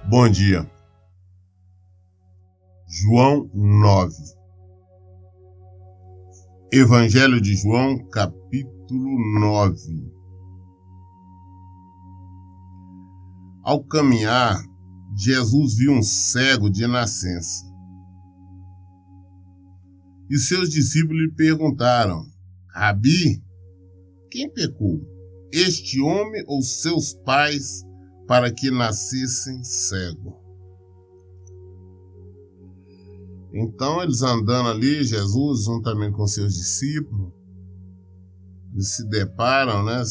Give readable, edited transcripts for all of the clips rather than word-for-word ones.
Bom dia. João 9. Evangelho de João, capítulo 9. Ao caminhar, Jesus viu um cego de nascença. E seus discípulos lhe perguntaram: Rabi, quem pecou, este homem ou seus pais, para que nascessem cego? Então, eles andando ali, Jesus, juntamente com seus discípulos, eles se deparam, né?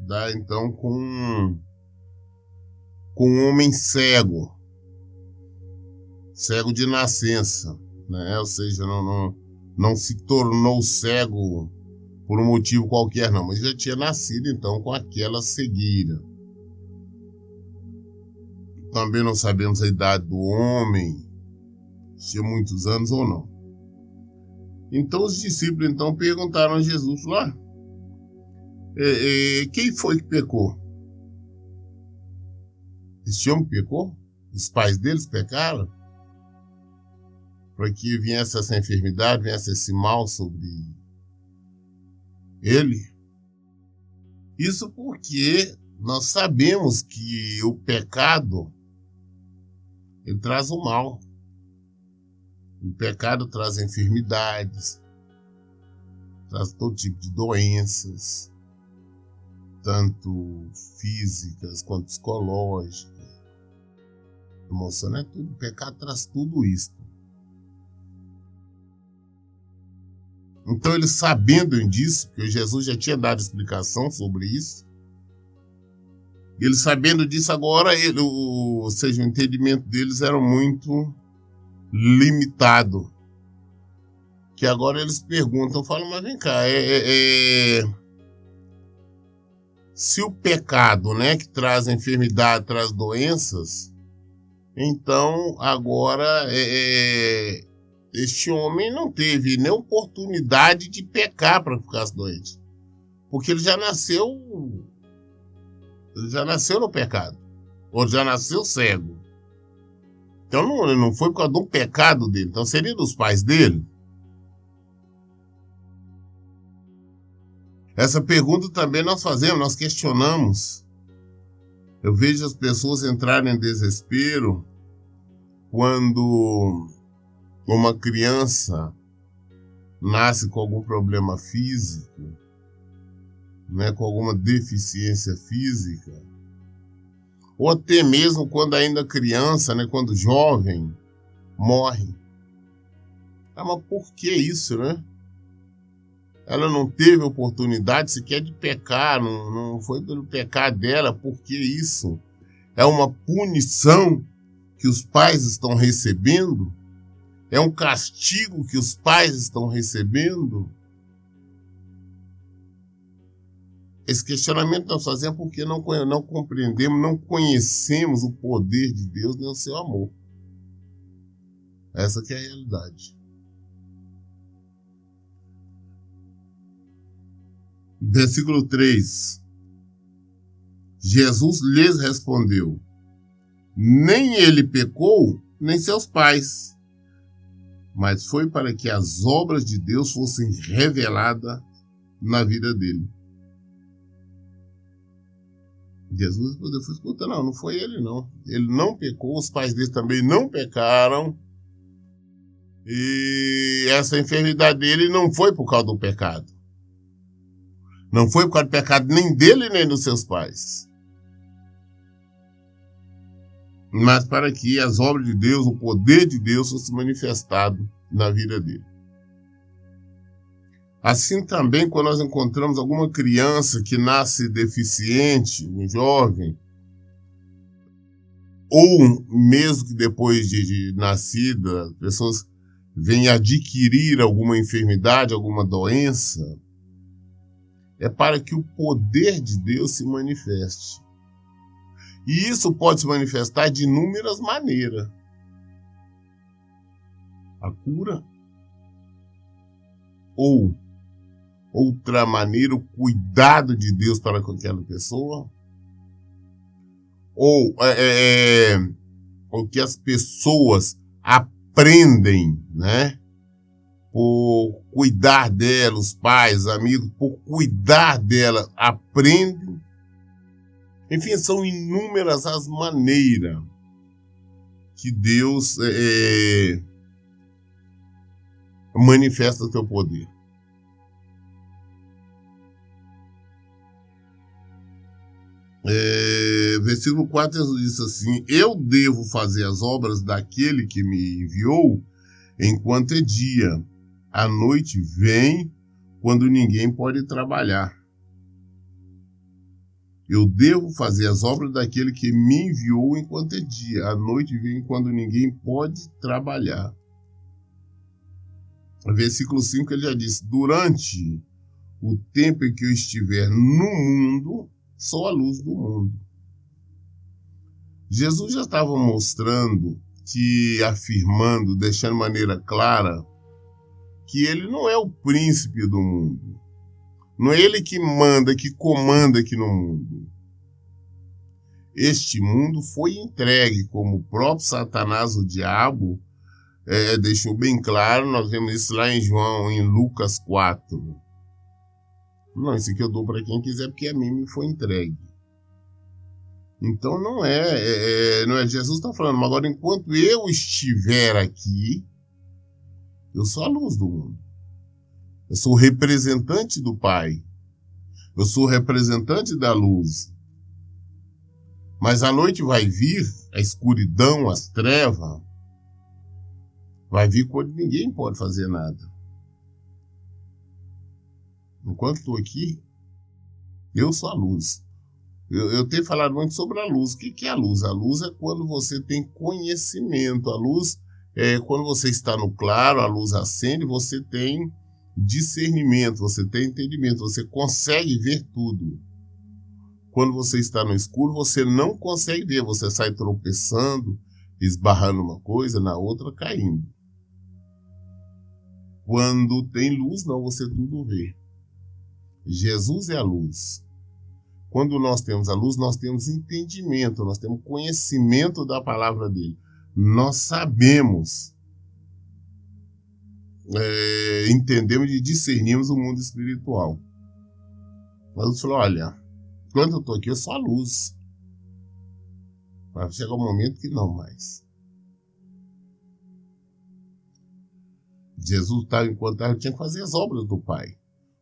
Dá então com um homem cego de nascença, né? Ou seja, não se tornou cego por um motivo qualquer, não, mas já tinha nascido então com aquela cegueira. Também não sabemos a idade do homem, se tinha muitos anos ou não. Então os discípulos então perguntaram a Jesus lá: quem foi que pecou? Este homem pecou? Os pais deles pecaram? Para que viesse essa enfermidade, viesse esse mal sobre ele? Isso porque nós sabemos que o pecado, ele traz o mal. O pecado traz enfermidades, traz todo tipo de doenças, tanto físicas quanto psicológicas, emocionais, tudo. O pecado traz tudo isso. Então, eles sabendo disso, porque Jesus já tinha dado explicação sobre isso, eles sabendo disso agora, ou seja, o entendimento deles era muito limitado. Que agora eles perguntam, falam, mas vem cá, se o pecado, né, que traz enfermidade, traz doenças, então agora este homem não teve nem oportunidade de pecar para ficar doente, porque ele já nasceu no pecado, ou já nasceu cego. Então não foi por causa de um pecado dele, então seria dos pais dele? Essa pergunta também nós fazemos, nós questionamos. Eu vejo as pessoas entrarem em desespero quando uma criança nasce com algum problema físico, né, com alguma deficiência física, ou até mesmo quando ainda criança, né, quando jovem, morre. Mas por que isso, né? Ela não teve oportunidade sequer de pecar, não foi pelo pecar dela, porque isso é uma punição que os pais estão recebendo? É um castigo que os pais estão recebendo? Esse questionamento nós fazemos porque não compreendemos, não conhecemos o poder de Deus nem o seu amor. Essa que é a realidade. Versículo 3. Jesus lhes respondeu: nem ele pecou, nem seus pais, mas foi para que as obras de Deus fossem reveladas na vida dele. Jesus respondeu: escuta, não foi ele não. Ele não pecou, os pais dele também não pecaram. E essa enfermidade dele não foi por causa do pecado. Não foi por causa do pecado nem dele, nem dos seus pais. Mas para que as obras de Deus, o poder de Deus fosse manifestado na vida dele. Assim também, quando nós encontramos alguma criança que nasce deficiente, um jovem, ou mesmo que depois de nascida, pessoas vêm adquirir alguma enfermidade, alguma doença, é para que o poder de Deus se manifeste. E isso pode se manifestar de inúmeras maneiras. A cura, ou outra maneira, o cuidado de Deus para com aquela pessoa, ou o que as pessoas aprendem, né? Por cuidar dela, os pais, amigos, por cuidar dela, aprendem. Enfim, são inúmeras as maneiras que Deus manifesta o seu poder. Versículo 4 diz assim: eu devo fazer as obras daquele que me enviou enquanto é dia. A noite vem quando ninguém pode trabalhar. Eu devo fazer as obras daquele que me enviou enquanto é dia. A noite vem quando ninguém pode trabalhar. Versículo 5 ele já disse: durante o tempo em que eu estiver no mundo, sou a luz do mundo. Jesus já estava mostrando afirmando, deixando de maneira clara, que ele não é o príncipe do mundo. Não é ele que manda, que comanda aqui no mundo. Este mundo foi entregue, como o próprio Satanás, o diabo, deixou bem claro. Nós vemos isso lá em Lucas 4. Não, isso aqui eu dou para quem quiser, porque a mim me foi entregue. Então não é Jesus está falando, mas agora enquanto eu estiver aqui, eu sou a luz do mundo. Eu sou o representante do Pai. Eu sou o representante da luz. Mas a noite vai vir, a escuridão, as trevas, vai vir quando ninguém pode fazer nada. Enquanto estou aqui, eu sou a luz. Eu tenho falado muito sobre a luz. O que é a luz? A luz é quando você tem conhecimento. A luz é quando você está no claro, a luz acende, você tem discernimento, você tem entendimento, você consegue ver tudo. Quando você está no escuro, você não consegue ver, você sai tropeçando, esbarrando uma coisa, na outra caindo. Quando tem luz, não, você tudo vê. Jesus é a luz. Quando nós temos a luz, nós temos entendimento, nós temos conhecimento da palavra dele. Nós sabemos, entendemos e discernimos o mundo espiritual. Jesus falou, olha, quando eu estou aqui, eu sou a luz. Vai chegar um momento que não mais. Jesus estava enquanto ele tinha que fazer as obras do Pai.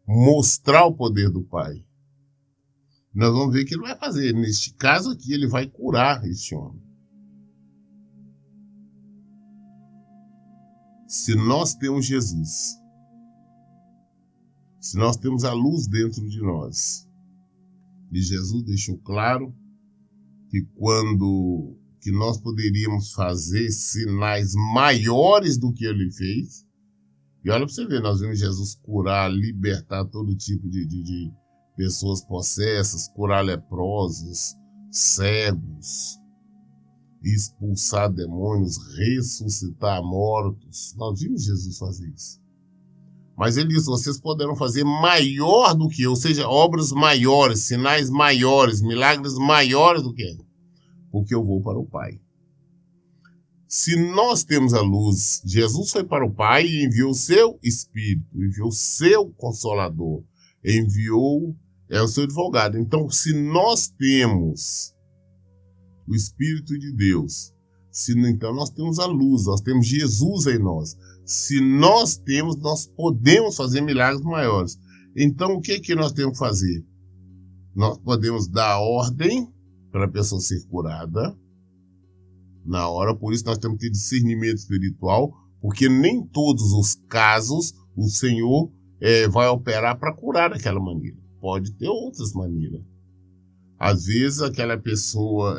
Mostrar o poder do Pai. Nós vamos ver o que ele vai fazer. Neste caso aqui, ele vai curar este homem. Se nós temos Jesus, se nós temos a luz dentro de nós, e Jesus deixou claro que que nós poderíamos fazer sinais maiores do que ele fez. E olha para você ver, nós vimos Jesus curar, libertar todo tipo de pessoas possessas, curar leprosos, cegos, expulsar demônios, ressuscitar mortos. Nós vimos Jesus fazer isso. Mas ele diz, vocês poderão fazer maior do que eu, ou seja, obras maiores, sinais maiores, milagres maiores do que ele, porque eu vou para o Pai. Se nós temos a luz, Jesus foi para o Pai e enviou o seu Espírito, enviou o seu Consolador, enviou o seu advogado. Então, se nós temos o Espírito de Deus, então nós temos a luz, nós temos Jesus em nós. Se nós temos, nós podemos fazer milagres maiores. Então, o que nós temos que fazer? Nós podemos dar ordem para a pessoa ser curada na hora, por isso nós temos que ter discernimento espiritual, porque nem todos os casos o Senhor vai operar para curar daquela maneira. Pode ter outras maneiras. Às vezes aquela pessoa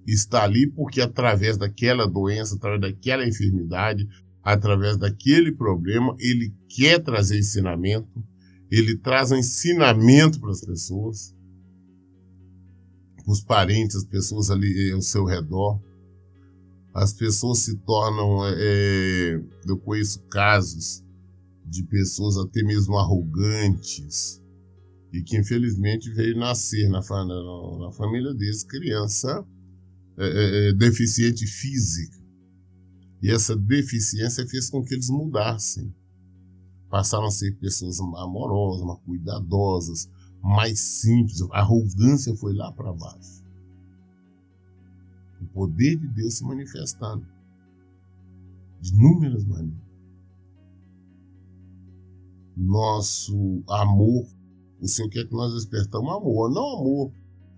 está ali porque através daquela doença, através daquela enfermidade, através daquele problema, ele quer trazer ensinamento, ele traz um ensinamento para as pessoas, os parentes, as pessoas ali ao seu redor. As pessoas se tornam, eu conheço casos de pessoas até mesmo arrogantes, e que infelizmente veio nascer na família deles criança deficiente física. E essa deficiência fez com que eles mudassem. Passaram a ser pessoas amorosas, mais cuidadosas, mais simples. A arrogância foi lá para baixo. O poder de Deus se manifestando de inúmeras maneiras. Nosso amor, o Senhor quer que nós despertamos amor, não amor,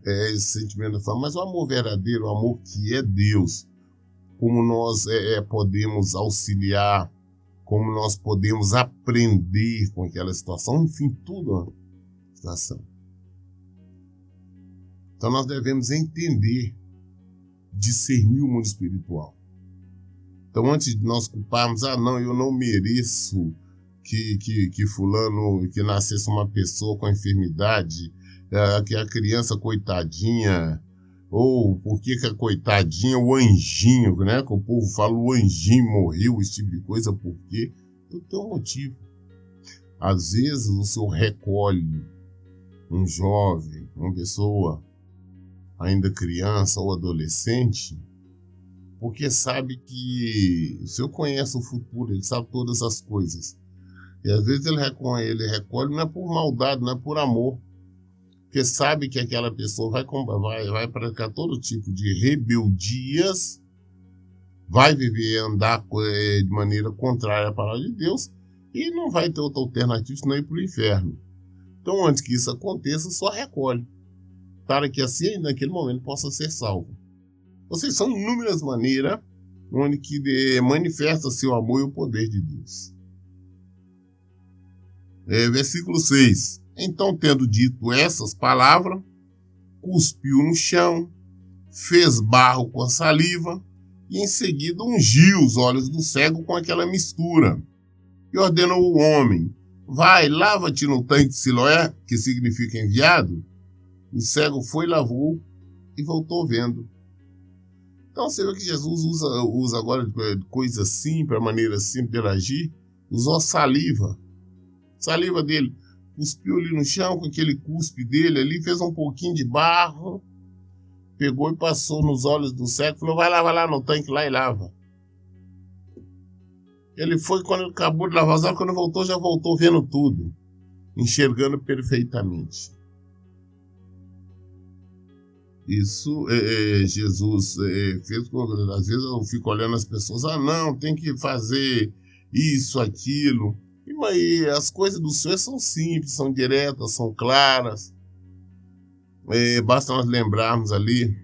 esse sentimento da fama, mas o amor verdadeiro, o amor que é Deus. Como nós podemos auxiliar, como nós podemos aprender com aquela situação, enfim, tudo a situação. Então nós devemos entender, discernir o mundo espiritual. Então antes de nós culparmos, não, eu não mereço que fulano, que nascesse uma pessoa com enfermidade, que a criança coitadinha, ou por que a coitadinha, o anjinho, né? Que o povo fala, o anjinho morreu, esse tipo de coisa, por quê? Tudo tem um motivo. Às vezes o senhor recolhe um jovem, uma pessoa ainda criança ou adolescente, porque sabe que o senhor conhece o futuro, ele sabe todas as coisas. E às vezes ele recolhe não é por maldade, não é por amor. Porque sabe que aquela pessoa vai praticar todo tipo de rebeldias, vai viver, andar de maneira contrária à palavra de Deus e não vai ter outra alternativa senão ir para o inferno. Então, antes que isso aconteça, só recolhe, para que assim, naquele momento, possa ser salvo. Ou seja, são inúmeras maneiras onde que manifesta seu amor e o poder de Deus. Versículo 6. Então, tendo dito essas palavras, cuspiu no chão, fez barro com a saliva e em seguida ungiu os olhos do cego com aquela mistura. E ordenou o homem: vai, lava-te no tanque de Siloé, que significa enviado. O cego foi, lavou e voltou vendo. Então você vê que Jesus usa agora coisa simples, a maneira simples de agir. Usou saliva dele. Cuspiu ali no chão com aquele cuspe dele ali, fez um pouquinho de barro, pegou e passou nos olhos do cego, falou: vai lá no tanque lá e lava. Ele foi, quando ele acabou de lavar os olhos, quando voltou, já voltou vendo tudo, enxergando perfeitamente. Isso Jesus fez. Às vezes eu fico olhando as pessoas, não, tem que fazer isso, aquilo. E as coisas do Senhor são simples, são diretas, são claras. Basta nós lembrarmos ali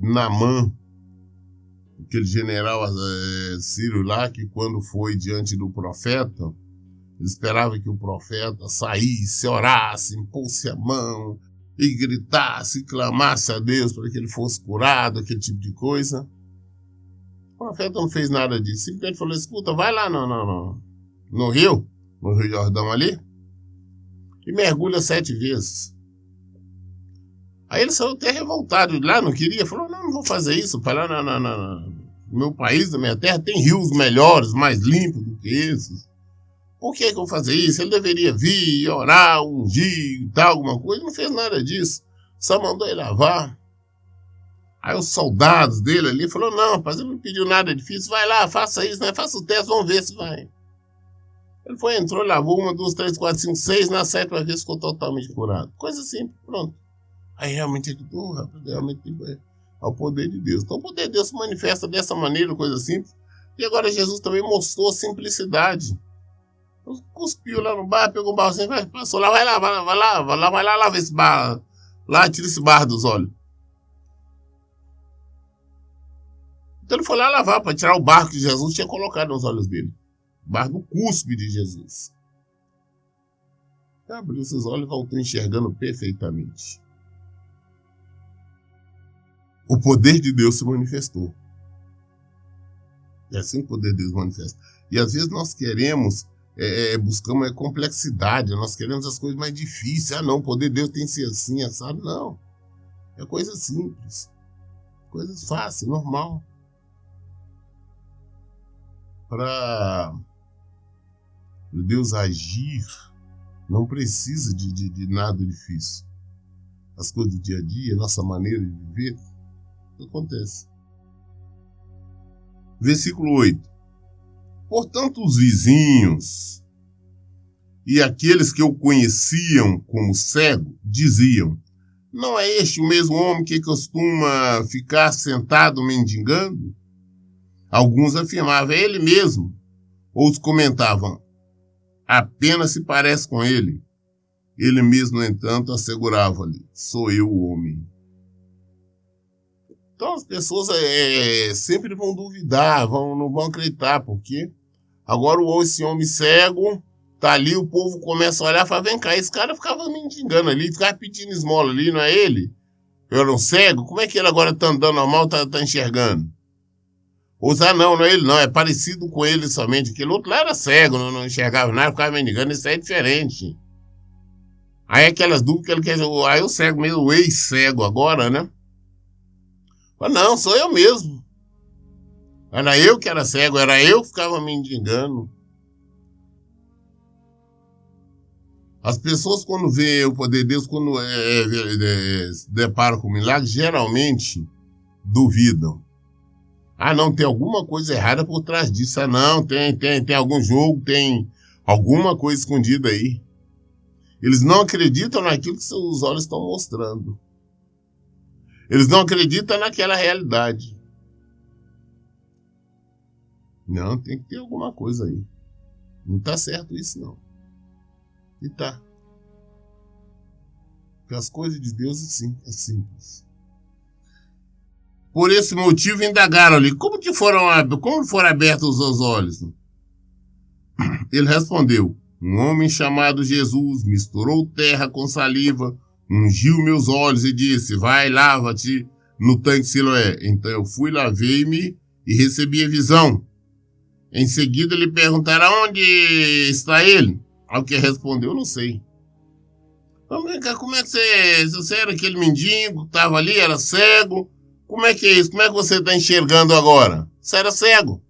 Naamã, aquele general sírio lá, que quando foi diante do profeta, ele esperava que o profeta saísse, orasse, impôsse a mão e gritasse, clamasse a Deus para que ele fosse curado, aquele tipo de coisa. O profeta não fez nada disso. Simplesmente falou: escuta, vai lá no Rio Jordão ali, e mergulha 7 vezes. Aí ele saiu até revoltado de lá, não queria, falou: não vou fazer isso, para lá no meu país, na minha terra, tem rios melhores, mais limpos do que esses. Por que eu vou fazer isso? Ele deveria vir, orar, ungir e tal, alguma coisa. Não fez nada disso, só mandou ele lavar. Aí os soldados dele ali falaram: não, rapaz, ele não pediu nada difícil, vai lá, faça isso, né? Faça o teste, vamos ver se vai. Ele foi, entrou, lavou 1, 2, 3, 4, 5, 6, na 7ª vez ficou totalmente curado. Coisa simples, pronto. Aí realmente realmente é o poder de Deus. Então o poder de Deus se manifesta dessa maneira, coisa simples. E agora Jesus também mostrou a simplicidade. Cuspiu lá no bar, pegou um barrozinho, passou lá, vai lá, lava esse barro. Lá, tira esse barro dos olhos. Então ele foi lá lavar para tirar o barro que Jesus tinha colocado nos olhos dele. O barro do cuspe de Jesus. Ele abriu seus olhos e voltou enxergando perfeitamente. O poder de Deus se manifestou. É assim que o poder de Deus manifesta. E às vezes nós queremos, buscamos complexidade, nós queremos as coisas mais difíceis. Não, o poder de Deus tem que ser assim, assado. Não. É coisa simples. Coisas fáceis, normal. Para Deus agir Não precisa de nada difícil. As coisas do dia a dia, nossa maneira de viver, acontece. Versículo 8. Portanto, os vizinhos e aqueles que o conheciam como cego diziam: não é este o mesmo homem que costuma ficar sentado mendigando? Alguns afirmavam: é ele mesmo. Outros comentavam: apenas se parece com ele. Ele mesmo, no entanto, assegurava-lhe: sou eu o homem. Então as pessoas sempre vão duvidar, não vão acreditar, porque agora esse homem cego tá ali, o povo começa a olhar e fala: vem cá, esse cara ficava mendigando ali, ficava pedindo esmola ali, não é ele? Eu era um cego, como é que ele agora tá andando normal, tá enxergando? Não é ele não, é parecido com ele somente. Aquele outro lá era cego, não enxergava nada, ficava mendigando, isso aí é diferente. Aí aquelas dúvidas que ele quer dizer, aí o cego mesmo, o ex-cego agora, né? Mas não, sou eu mesmo. Era eu que era cego, era eu que ficava mendigando. As pessoas quando veem o poder de Deus, quando se deparam com milagre, geralmente duvidam. Ah, não, tem alguma coisa errada por trás disso. Ah, não, tem algum jogo, tem alguma coisa escondida aí. Eles não acreditam naquilo que seus olhos estão mostrando. Eles não acreditam naquela realidade. Não, tem que ter alguma coisa aí. Não está certo isso, não. E tá. Porque as coisas de Deus, assim, é simples. Por esse motivo, indagaram-lhe: como foram abertos os olhos? Ele respondeu: um homem chamado Jesus misturou terra com saliva, ungiu meus olhos e disse: vai, lava-te no tanque Siloé. Então eu fui, lavei-me e recebi a visão. Em seguida lhe perguntaram: onde está ele? Ao que respondeu: não sei. Então, vem cá, como é que você era aquele mendigo, estava ali, era cego? Como é que é isso? Como é que você está enxergando agora? Você era cego.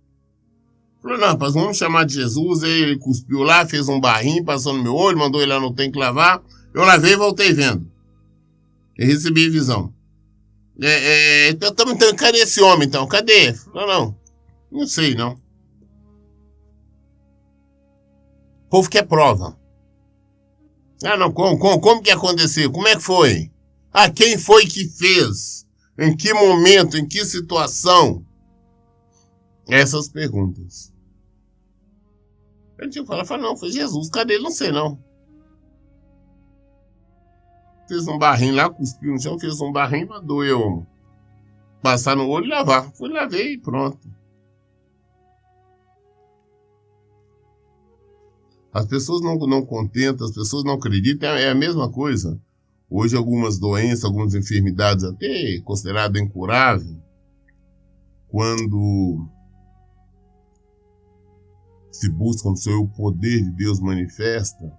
Falei: não, rapaz, vamos chamar de Jesus. Ele cuspiu lá, fez um barrinho, passou no meu olho, mandou ele lá no tanque lavar. Eu lavei e voltei vendo. E recebi visão. Então, cadê esse homem, então? Cadê? Falei: não sei, não. O povo quer prova. Ah, não, como que aconteceu? Como é que foi? Ah, quem foi que fez? Em que momento? Em que situação? Essas perguntas. A gente fala: não, foi Jesus. Cadê ele? Não sei, não. Fez um barrinho lá, cuspiu no chão, fez um barrinho e mandou eu passar no olho e lavar. Fui, lavei e pronto. As pessoas não contentam, as pessoas não acreditam, é a mesma coisa. Hoje algumas doenças, algumas enfermidades até consideradas incuráveis, quando se busca o poder de Deus manifesta,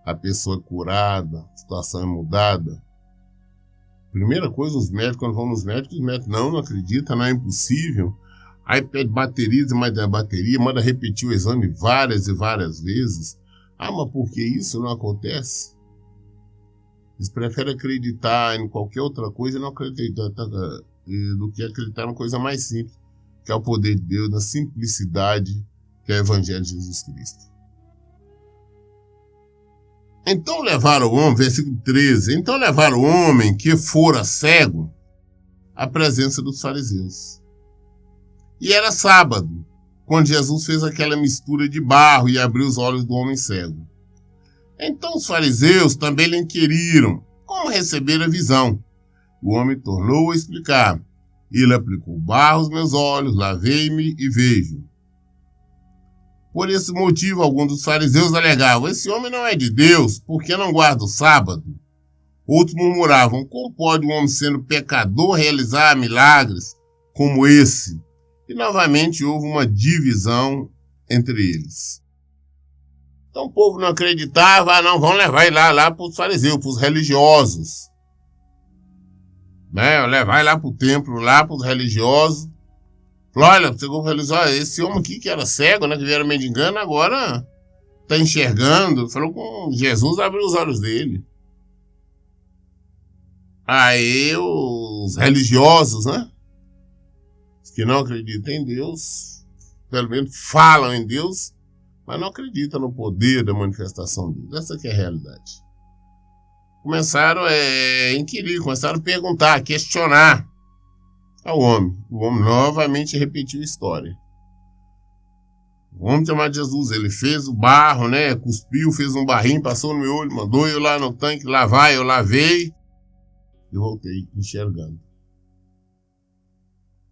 a pessoa é curada, a situação é mudada. Primeira coisa, os médicos, quando vão nos médicos, os médicos não acreditam, não é impossível. Aí pede bateria, mais da bateria, manda repetir o exame várias e várias vezes. Ah, mas por que isso não acontece? Eles preferem acreditar em qualquer outra coisa e não acreditar do que acreditar numa coisa mais simples, que é o poder de Deus, na simplicidade que é o Evangelho de Jesus Cristo. Então levaram o homem, versículo 13, então levaram o homem que fora cego à presença dos fariseus. E era sábado, quando Jesus fez aquela mistura de barro e abriu os olhos do homem cego. Então os fariseus também lhe inquiriram como receber a visão. O homem tornou a explicar: ele aplicou barro aos meus olhos, lavei-me e vejo. Por esse motivo, alguns dos fariseus alegavam: esse homem não é de Deus, porque não guarda o sábado. Outros murmuravam: como pode um homem, sendo pecador, realizar milagres como esse? E novamente houve uma divisão entre eles. Então o povo não acreditava: não, vão levar ele lá para os fariseus, para os religiosos. Né? Levar ele lá para o templo, lá para os religiosos. Olha, chegou o religioso: esse homem aqui que era cego, né, que era mendigando, agora está enxergando. Ele falou com Jesus, abriu os olhos dele. Aí os religiosos, né? Os que não acreditam em Deus, pelo menos falam em Deus, mas não acreditam no poder da manifestação de Deus. Essa que é a realidade. Começaram a inquirir, começaram a perguntar, a questionar ao homem. O homem novamente repetiu a história. O homem chamado Jesus, ele fez o barro, né? Cuspiu, fez um barrinho, passou no meu olho, mandou eu lá no tanque lavar, eu lavei e voltei enxergando.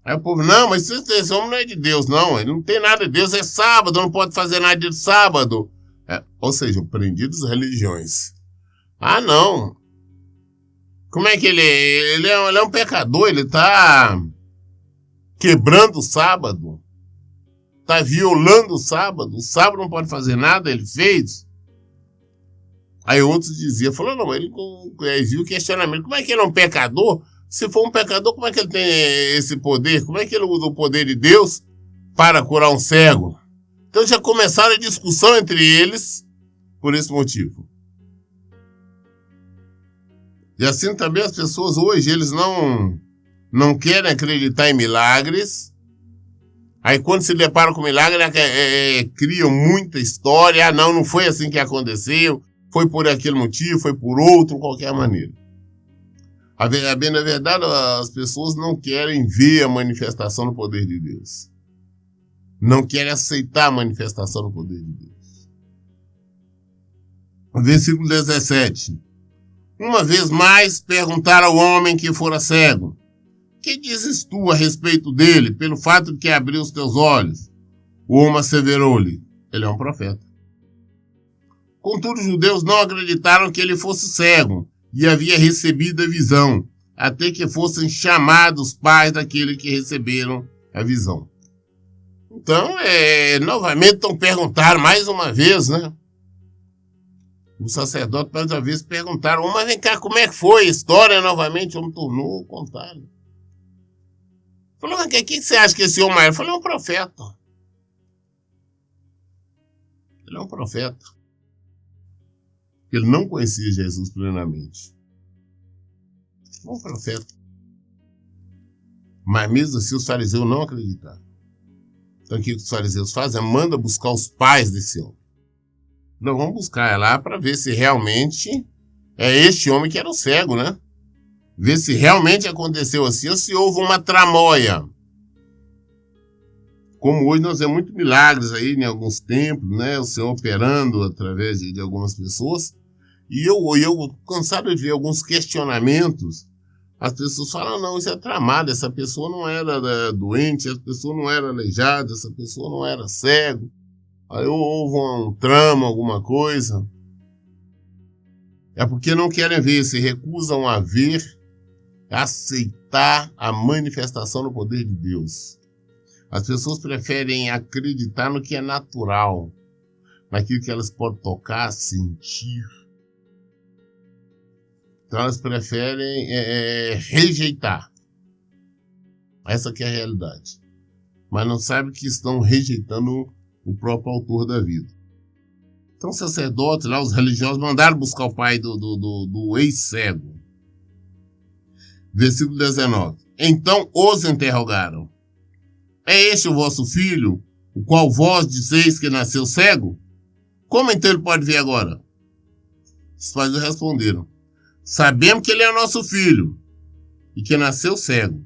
Aí o povo, não, mas esse homem não é de Deus, não. Ele não tem nada de Deus, é sábado, não pode fazer nada de sábado. Ou seja, prendidos religiões. Ah, não. Como é que ele é? Ele é um pecador, ele está quebrando o sábado. Está violando o sábado não pode fazer nada, ele fez. Aí outros diziam, falou, não, ele viu o questionamento, como é que ele é um pecador? Se for um pecador, como é que ele tem esse poder? Como é que ele usa o poder de Deus para curar um cego? Então já começaram a discussão entre eles por esse motivo. E assim também as pessoas hoje, eles não querem acreditar em milagres. Aí quando se deparam com milagre, criam muita história. Ah, não foi assim que aconteceu. Foi por aquele motivo, foi por outro, qualquer maneira. Bem, na verdade, as pessoas não querem ver a manifestação do poder de Deus. Não querem aceitar a manifestação do poder de Deus. Versículo 17. Uma vez mais perguntaram ao homem que fora cego: que dizes tu a respeito dele, pelo fato de que abriu os teus olhos? O homem asseverou-lhe: ele é um profeta. Contudo, os judeus não acreditaram que ele fosse cego e havia recebido a visão, até que fossem chamados pais daquele que receberam a visão. Então, novamente perguntaram mais uma vez, né? O sacerdote mais uma vez perguntaram, mas vem cá, como é que foi a história novamente? O homem tornou, contaram. Falou, mas o que você acha que esse homem é? Ele falou, é um profeta. Ele é um profeta. Ele não conhecia Jesus plenamente. É um profeta. Mas mesmo assim os fariseus não acreditaram. Então o que os fariseus fazem? Manda buscar os pais desse homem. Não, vamos buscar lá para ver se realmente é este homem que era o cego, né? Ver se realmente aconteceu assim ou se houve uma tramóia. Como hoje nós vemos muitos milagres aí em alguns templos, né? O Senhor operando através de algumas pessoas. E eu cansado de ver alguns questionamentos. As pessoas falam, não, isso é tramado, essa pessoa não era doente, essa pessoa não era aleijada, essa pessoa não era cego. Aí houve um trama, alguma coisa. É porque não querem ver, se recusam a ver, a aceitar a manifestação do poder de Deus. As pessoas preferem acreditar no que é natural, naquilo que elas podem tocar, sentir. Então elas preferem rejeitar. Essa que é a realidade. Mas não sabem que estão rejeitando o próprio autor da vida. Então os sacerdotes, lá, os religiosos, mandaram buscar o pai do ex-cego. Versículo 19. Então os interrogaram: é este o vosso filho, o qual vós dizeis que nasceu cego? Como então ele pode ver agora? Os pais responderam: sabemos que ele é nosso filho e que nasceu cego.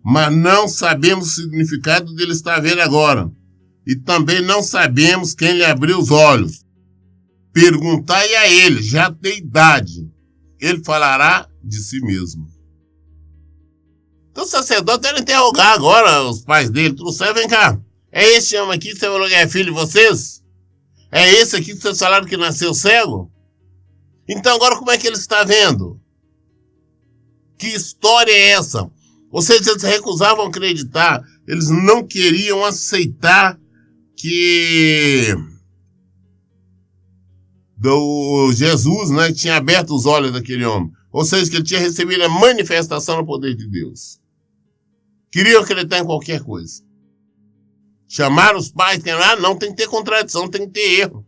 Mas não sabemos o significado dele estar vendo agora. E também não sabemos quem lhe abriu os olhos. Perguntai a ele, já tem idade. Ele falará de si mesmo. Então o sacerdote era interrogar agora os pais dele. Trouxeram, vem cá. É esse homem aqui que você falou que é filho de vocês? É esse aqui que vocês falaram que nasceu cego? Então agora como é que ele está vendo? Que história é essa? Ou seja, eles recusavam acreditar. Eles não queriam aceitar que Jesus, né, tinha aberto os olhos daquele homem. Ou seja, que ele tinha recebido a manifestação do poder de Deus. Queriam acreditar em qualquer coisa. Chamaram os pais, não, tem que ter contradição, tem que ter erro.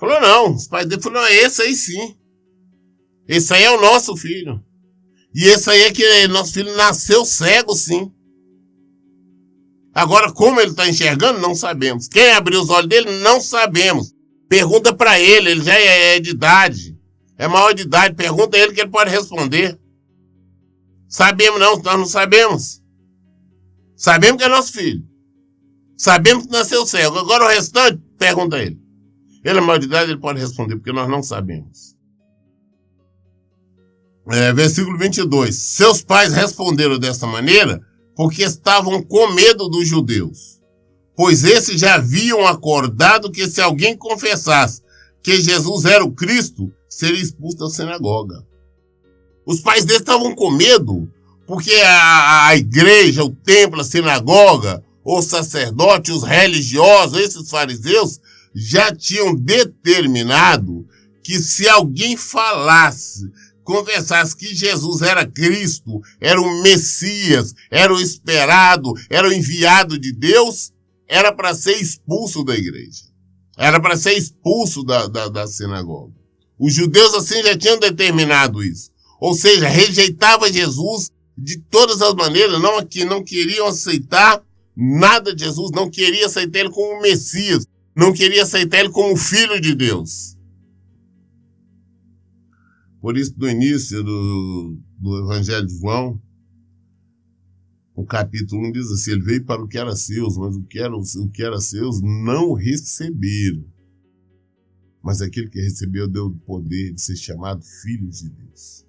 Falou, não, os pais dele falaram, esse aí sim. Esse aí é o nosso filho. E esse aí é que nosso filho nasceu cego, sim. Agora, como ele está enxergando, não sabemos. Quem abriu os olhos dele, não sabemos. Pergunta para ele já é de idade. É maior de idade, pergunta a ele que ele pode responder. Sabemos não, nós não sabemos. Sabemos que é nosso filho. Sabemos que nasceu cego. Agora o restante, pergunta a ele. Ele é maior de idade, ele pode responder, porque nós não sabemos. Versículo 22. Seus pais responderam dessa maneira porque estavam com medo dos judeus, pois esses já haviam acordado que se alguém confessasse que Jesus era o Cristo, seria expulso da sinagoga. Os pais deles estavam com medo, porque a igreja, o templo, a sinagoga, o sacerdote, os religiosos, esses fariseus, já tinham determinado que se alguém falasse, confessasse que Jesus era Cristo, era o Messias, era o esperado, era o enviado de Deus, era para ser expulso da igreja. Era para ser expulso da sinagoga. Os judeus assim já tinham determinado isso. Ou seja, rejeitava Jesus de todas as maneiras, não queriam aceitar nada de Jesus, não queriam aceitar ele como Messias, não queriam aceitar ele como Filho de Deus. Por isso, no início do Evangelho de João, o capítulo 1 diz assim, ele veio para o que era seus, mas o que era seus não receberam. Mas aquele que recebeu deu o poder de ser chamado filhos de Deus.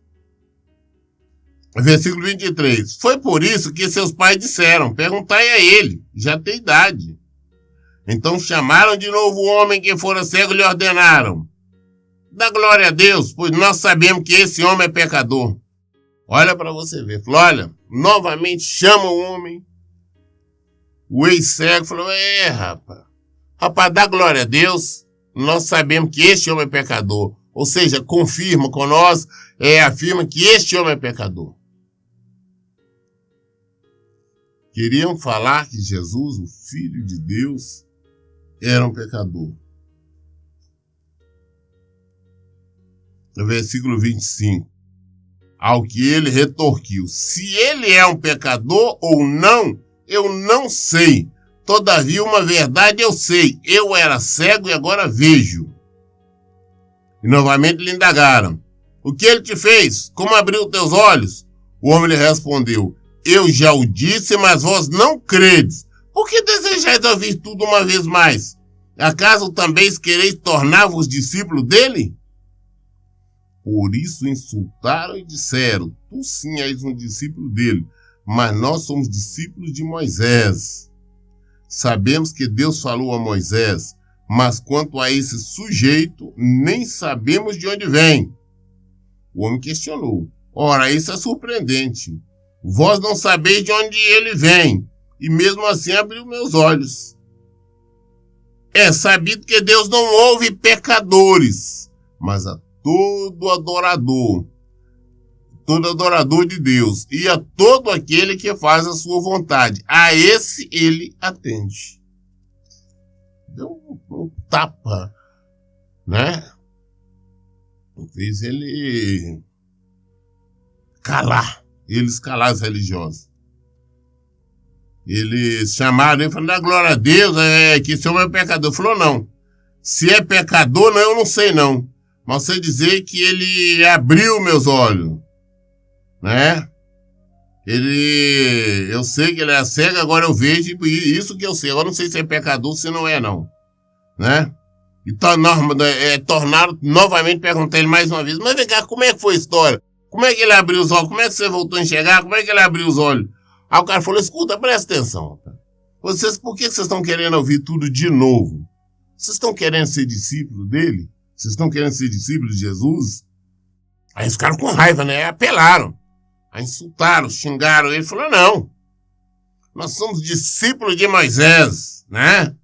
Versículo 23. Foi por isso que seus pais disseram, perguntai a ele, já tem idade. Então chamaram de novo o homem que fora cego e lhe ordenaram, dá glória a Deus, pois nós sabemos que esse homem é pecador. Olha para você ver. Falou, olha, novamente chama o homem. O ex-cego falou, rapaz, dá glória a Deus. Nós sabemos que este homem é pecador. Ou seja, confirma com nós, afirma que este homem é pecador. Queriam falar que Jesus, o Filho de Deus, era um pecador. No versículo 25. Ao que ele retorquiu, se ele é um pecador ou não, eu não sei. Todavia, uma verdade eu sei. Eu era cego e agora vejo. E novamente lhe indagaram. O que ele te fez? Como abriu teus olhos? O homem lhe respondeu. Eu já o disse, mas vós não credes. Por que desejais ouvir tudo uma vez mais? Acaso também quereis tornar-vos discípulos dele? Por isso insultaram e disseram, tu sim és um discípulo dele, mas nós somos discípulos de Moisés. Sabemos que Deus falou a Moisés, mas quanto a esse sujeito, nem sabemos de onde vem. O homem questionou. Ora, isso é surpreendente. Vós não sabeis de onde ele vem, e mesmo assim abriu meus olhos. É sabido que Deus não ouve pecadores, mas a todo adorador de Deus, e a todo aquele que faz a sua vontade. A esse ele atende. Deu um tapa, né? Fez ele eles calaram os religiosos. Eles chamaram ele e falaram, dá glória a Deus, que esse homem é pecador. Ele falou, não. Se é pecador, não, eu não sei não. Mas você dizer que ele abriu meus olhos, né? Eu sei que ele é cego, agora eu vejo, isso que eu sei. Agora não sei se é pecador, se não é não, né? Então, tornaram novamente, perguntar ele mais uma vez, mas vem cá, como é que foi a história? Como é que ele abriu os olhos? Como é que você voltou a enxergar? Como é que ele abriu os olhos? Aí o cara falou, escuta, presta atenção. Por que vocês estão querendo ouvir tudo de novo? Vocês estão querendo ser discípulos dele? Vocês estão querendo ser discípulos de Jesus? Aí eles ficaram com raiva, né? Apelaram. Aí insultaram, xingaram ele. Falou, não. Nós somos discípulos de Moisés, né?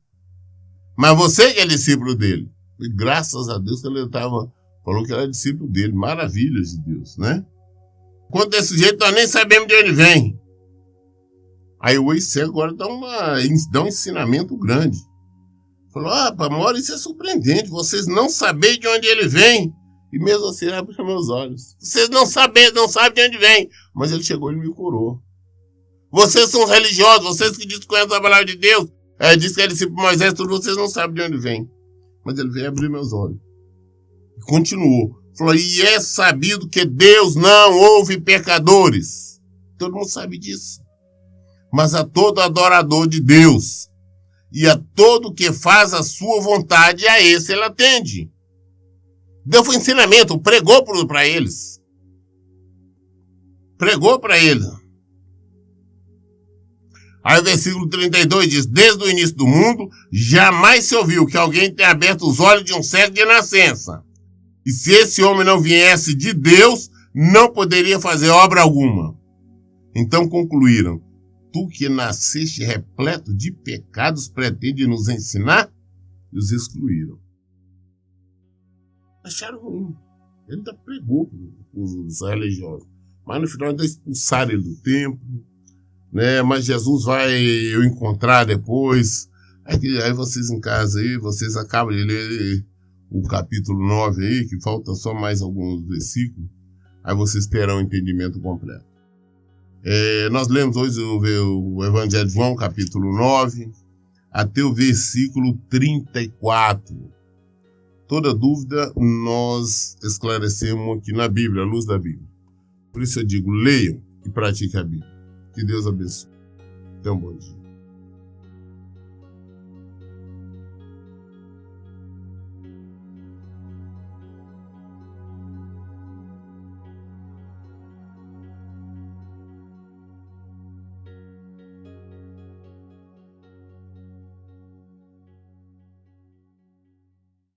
Mas você que é discípulo dele. E graças a Deus que ele falou que era discípulo dele. Maravilhas de Deus, né? Quanto desse jeito, nós nem sabemos de onde vem. Aí o ex-cego agora dá um ensinamento grande. Falou, Maurício, isso é surpreendente, vocês não sabem de onde ele vem. E mesmo assim, ele abriu meus olhos. Vocês não sabem de onde vem. Mas ele chegou e me curou. Vocês são religiosos, vocês que dizem que conhecem a palavra de Deus. Diz que ele disse para Moisés, tudo, vocês não sabem de onde vem. Mas ele veio abrir meus olhos. E continuou. Falou, e é sabido que Deus não ouve pecadores. Todo mundo sabe disso. Mas a todo adorador de Deus e a todo que faz a sua vontade, a esse ele atende. Deu um ensinamento, pregou para eles. Pregou para eles. Aí o versículo 32 diz, desde o início do mundo, jamais se ouviu que alguém tenha aberto os olhos de um cego de nascença. E se esse homem não viesse de Deus, não poderia fazer obra alguma. Então concluíram, tu que nasceste repleto de pecados, pretende nos ensinar? E os excluíram. Acharam ruim. Ele ainda pregou para os religiosos. Mas no final ainda expulsaram ele do templo. Né? Mas Jesus vai eu encontrar depois. Aí vocês em casa aí, vocês acabam de ler o capítulo 9 aí, que falta só mais alguns versículos. Aí vocês terão o entendimento completo. Nós lemos hoje o Evangelho de João, capítulo 9, até o versículo 34. Toda dúvida nós esclarecemos aqui na Bíblia, à luz da Bíblia. Por isso eu digo, leiam e pratiquem a Bíblia. Que Deus abençoe. Até um bom dia.